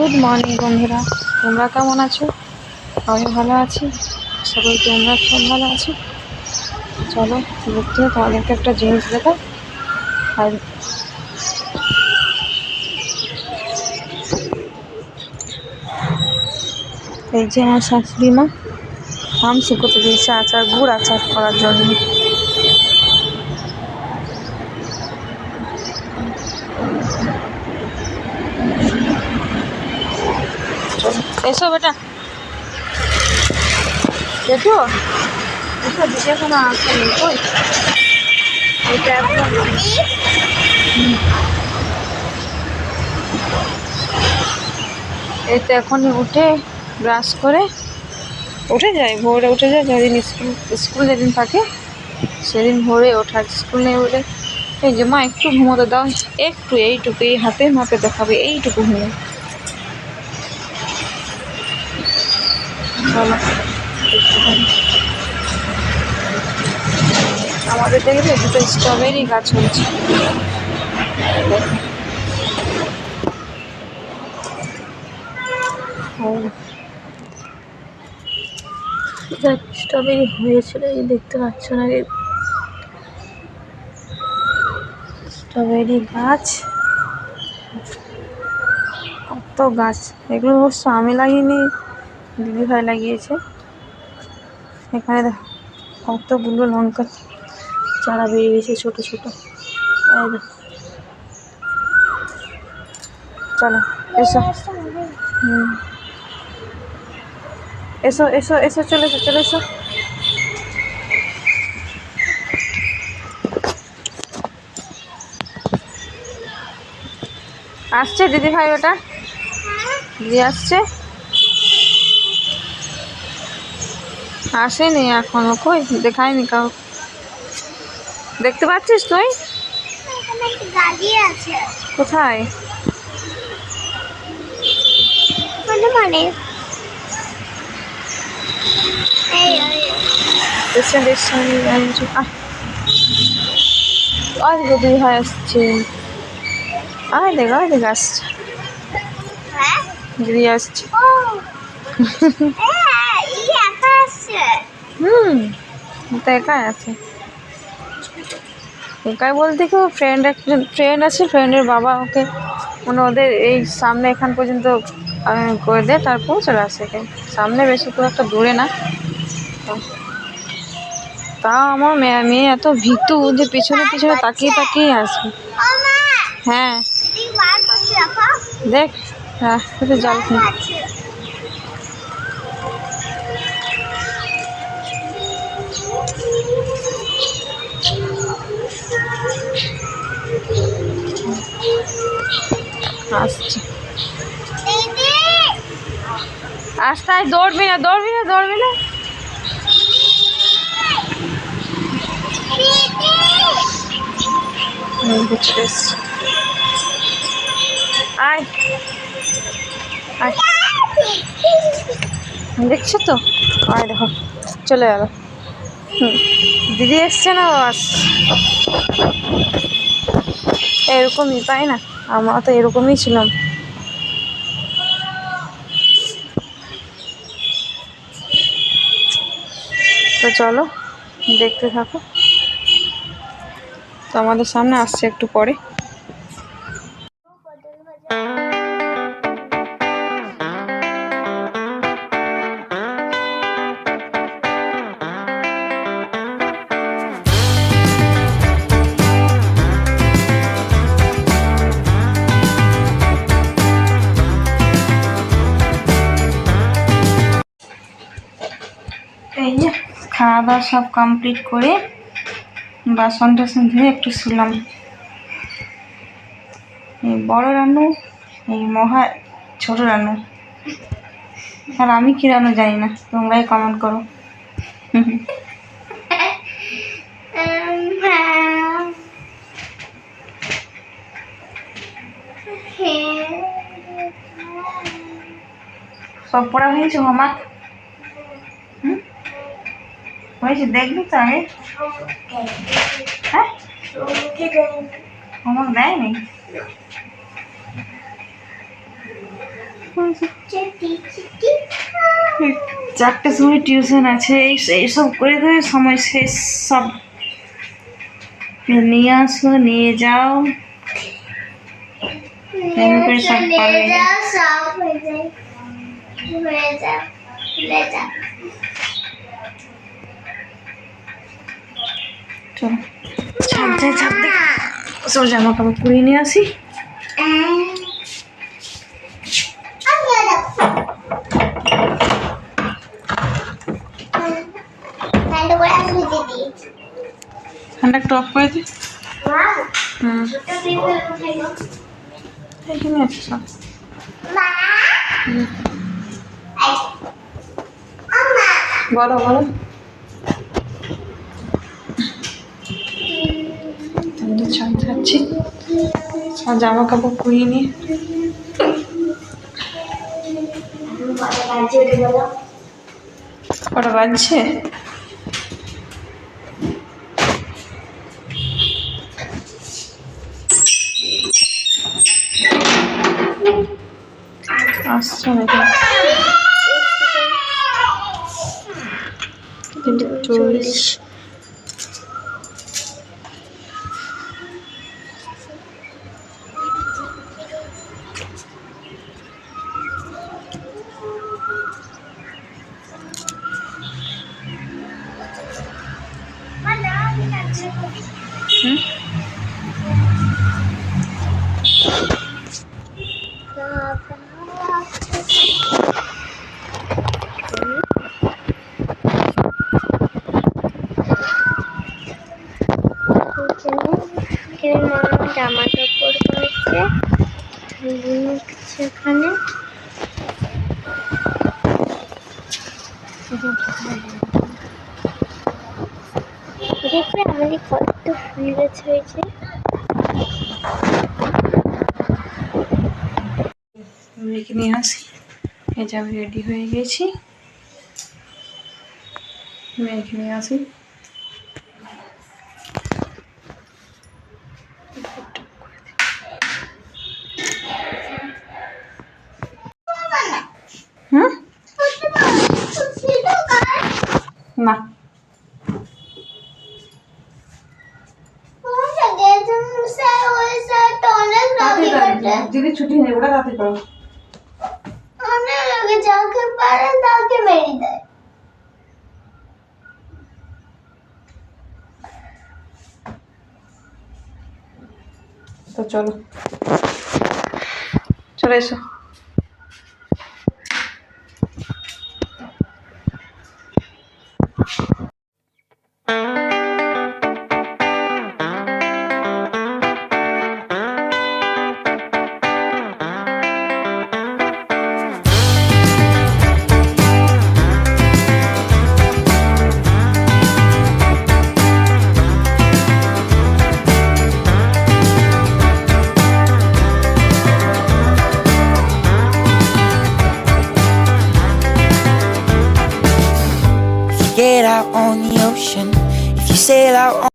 Good morning বন্ধুরা, তোমরা কেমন আছো? আমি ভালো আছি, আশা করি তোমরা সব ভালো আছো। চলো দেখতে তোমাদেরকে একটা জিনিস দেখাই। আর এই যে আমার শাশুড়ি মা আম শুকোতে দিয়েছে আচার, গুড় আচার করার জন্য। এসো বেটা, দেখো এসো, দিদি এখনো আসেনি। কই এটা এখন এই তো এখনই উঠে ব্রাশ করে উঠে যায়, ভোরে উঠে যায়। যেদিন স্কুল যেদিন থাকে সেদিন ভোরে ওঠা, স্কুল নেই বলে। এই যে মা একটু ঘুমোতে দাও, একটু, এইটুকু, এই হাতে মাপে দেখাবে, এইটুকু ঘুমো। চলো আমাদের দেখবে দুটো স্ট্রবেরি গাছ হয়েছে। স্ট্রবেরি হয়েছিল, এই দেখতে পাচ্ছ না? স্ট্রবেরি গাছ, কত গাছ। এগুলো অবশ্য আমি লাগিনি, দিদিভাই লাগিয়েছে। এখানে দেখো কতগুলো লঙ্কা চারা বেরিয়ে গেছে, ছোট ছোট। চলো এসো, এসো এসো এসো, চলে এসো, চলে এসো। আসছে দিদিভাই, ওটা দিদি আসছে। আসেনি এখনো, কই দেখায়নি কাউ। দেখতে পাচ্ছিস তুই? কোথায়? দিদিভাই আসছে, আয় দেখ, আয় দেখ আসছে, দিদি আসছে। তো একাই আছে। একাই বলতে কেউ ফ্রেন্ড আছে, ফ্রেন্ডের বাবা ওকে মানে ওদের এই সামনে এখান পর্যন্ত করে দেয়, তারপর চলে আসে। সামনে বেশি খুব একটা দূরে না। তা আমার মেয়ে এত ভীতু যে পিছনে পিছনে তাকিয়ে তাকিয়ে আসবে। হ্যাঁ দেখ, রাস্তাতে জল খেয়ে আসছে। রাস্তায় দৌড়বি না, দৌড়বি না, দৌড়বি না। আয় আয়, দেখছো তো? আয় দেখো চলে গেল। দিদি এসছে না, বাস এরকমই, তাই না? আমরা তো এরকমই ছিলাম। তো চলো দেখতে থাকো। তো আমাদের সামনে আসছে একটু পরে। এই যে খাওয়া দাওয়া সব কমপ্লিট করে বাসন টাসন ধুয়ে একটু শুলাম। এই বড় রান্নু, এই মহা ছোট রান্নু। আর আমি কি রান্নু জানি না, তোমরাই কমেন্ট করো। সব পড়া হয়েছে হোমওয়ার্ক? হয়েছে, দেখবি তো আগে। হ্যাঁ হোমওয়ার্ক দেয়নি? 4টের সময় টিউশন আছে, এইসব করে করে সময় শেষ সব। নিয়ে আসো, নিয়ে যাও, সব পাবে। চলো ছাদ যায়, ছাদ থেকে সব জামা কাপড় পরিয়ে নিয়ে আসি। ঠান্ডা একটু অফ করে দিই। এখানে আছে সব। বলো বলো। ছাদ যাচ্ছি, আর জামা কাপড় পরিয়ে নিয়ে। কটা বাজছে? আসছে নাকি? 3:40। জামা কাপড় করেছে সেখানে। দেখবে আমাদের কত ফুল গাছ হয়েছে। মেয়েকে নিয়ে আসি। এই যে আমি রেডি হয়ে গেছি, মেয়েকে নিয়ে আসি। না যদি ছুটি নেই ওটা তাতে করো। যাকে পারে তাকে মেরে দেয়। তো চলো চলে এসো। Get out on the ocean, if you sail out on